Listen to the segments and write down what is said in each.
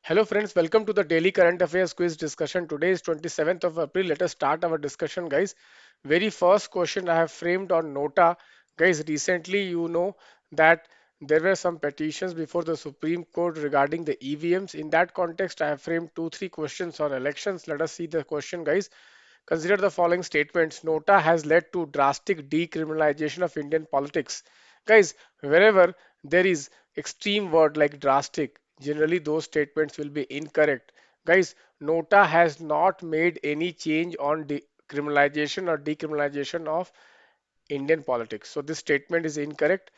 Hello friends, welcome to the daily current affairs quiz discussion. Today is 27th of April. Let us start our discussion, guys. Very first question I have framed on Nota. Guys, recently you know that there were some petitions before the Supreme Court regarding the EVMs. In that context, I have framed two, three questions on elections. Let us see the question, guys. Consider the following statements. Nota has led to drastic decriminalization of Indian politics. Guys, wherever there is extreme word like drastic, generally those statements will be incorrect. Guys, Nota has not made any change on decriminalization or decriminalization of Indian politics. So this statement is incorrect.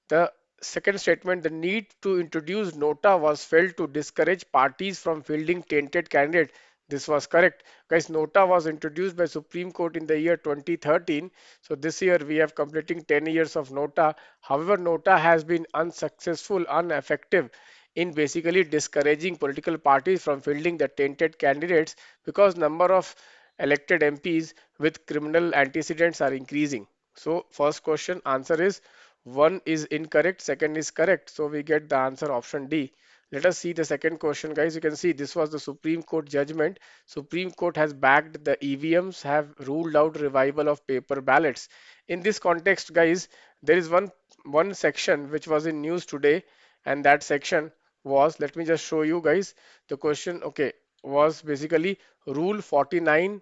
The second statement, the need to introduce Nota was felt to discourage parties from fielding tainted candidates. This was correct. Guys, Nota was introduced by Supreme Court in the year 2013. So this year we have completing 10 years of Nota. However, Nota has been unsuccessful, ineffective in basically discouraging political parties from fielding the tainted candidates because number of elected MPs with criminal antecedents are increasing. So first question answer is one is incorrect, second is correct. So we get the answer option D. Let us see the second question, guys. You can see this was the Supreme Court judgment. Supreme Court has backed the EVMs, have ruled out revival of paper ballots. In this context, guys, there is one section which was in news today, and that section was, let me just show you guys the question, okay, was basically Rule 49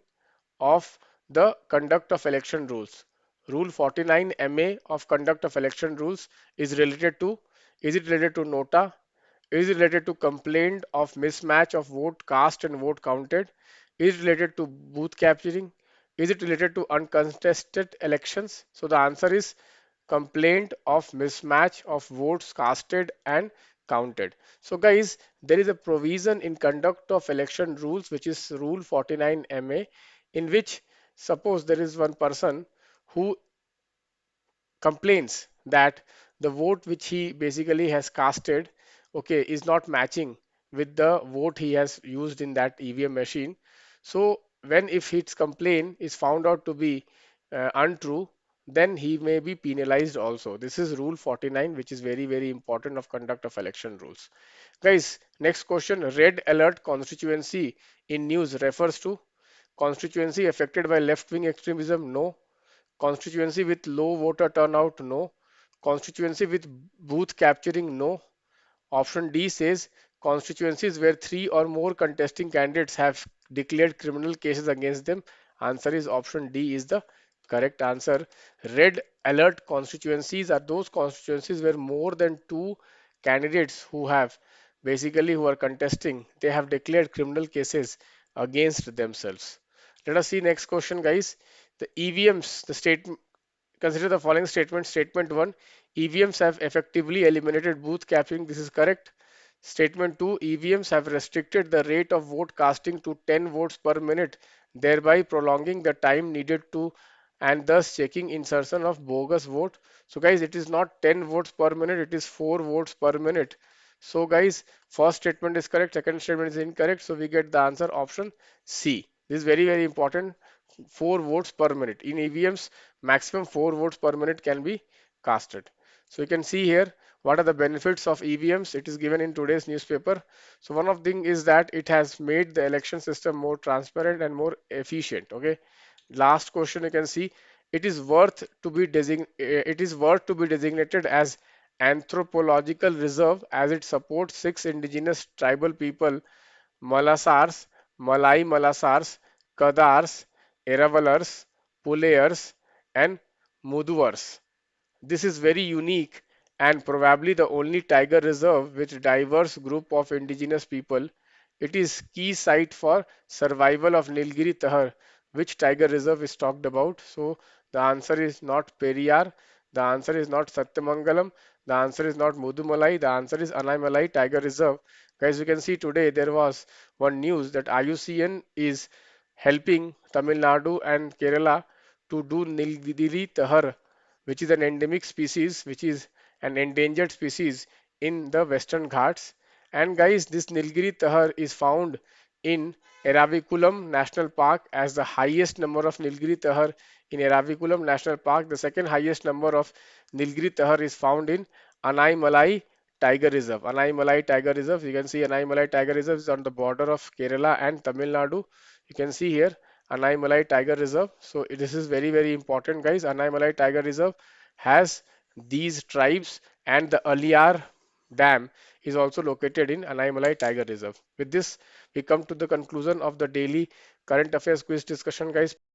of the conduct of election rules. Rule 49 MA of conduct of election rules is related to, is it related to nota? Is it related to complaint of mismatch of vote cast and vote counted? Is it related to booth capturing? Is it related to uncontested elections? So the answer is complaint of mismatch of votes casted and counted. So guys, there is a provision in conduct of election rules which is rule 49 MA, in which suppose there is one person who complains that the vote which he basically has casted, okay, is not matching with the vote he has used in that EVM machine. So when if his complaint is found out to be untrue, then he may be penalized also. This is rule 49, which is very very important of conduct of election rules. Guys, next question. Red alert constituency in news refers to constituency affected by left wing extremism? No. Constituency with low voter turnout? No. Constituency with booth capturing? No. Option D says constituencies where three or more contesting candidates have declared criminal cases against them. Answer is option D is the correct answer. Red alert constituencies are those constituencies where more than two candidates who are contesting, they have declared criminal cases against themselves. Let us see next question, guys. The EVMs, the state, consider the following statement. Statement 1, EVMs have effectively eliminated booth capturing. This is correct. Statement 2, EVMs have restricted the rate of vote casting to 10 votes per minute, thereby prolonging the time needed to and thus checking insertion of bogus vote. So guys, it is not 10 votes per minute, it is 4 votes per minute. So guys, first statement is correct, second statement is incorrect. So we get the answer option C. This is very very important. 4 votes per minute. In EVMs, maximum 4 votes per minute can be casted. So you can see here what are the benefits of EVMs. It is given in today's newspaper. So one of the thing is that it has made the election system more transparent and more efficient. Okay. Last question you can see it is worth to be designated as anthropological reserve as it supports six indigenous tribal people: Malasars, Malai Malasars, Kadars, Eravalars, Pulayers, and Muduars. This is very unique and probably the only tiger reserve with diverse group of indigenous people. It is key site for survival of Nilgiri Tahar. Which tiger reserve is talked about? So the answer is not Periyar. The answer is not Satyamangalam. The answer is not Mudumalai. The answer is Anaimalai Tiger Reserve. Guys, you can see today there was one news that IUCN is helping Tamil Nadu and Kerala to do Nilgiri Tahar, which is an endemic species, which is an endangered species in the Western Ghats. And guys, this Nilgiri Tahar is found in Eraviculam National Park as the highest number of Nilgiri Tahar in Eraviculam National Park. The second highest number of Nilgiri Tahar is found in Anai Malai Tiger Reserve. Anaimalai Tiger Reserve. You can see Anaimalai Tiger Reserve is on the border of Kerala and Tamil Nadu. You can see here Anaimalai Tiger Reserve. So this is very, very important, guys. Anaimalai Tiger Reserve has these tribes, and the Aliyar Dam is also located in Anaimalai Tiger Reserve. With this, we come to the conclusion of the daily current affairs quiz discussion, guys.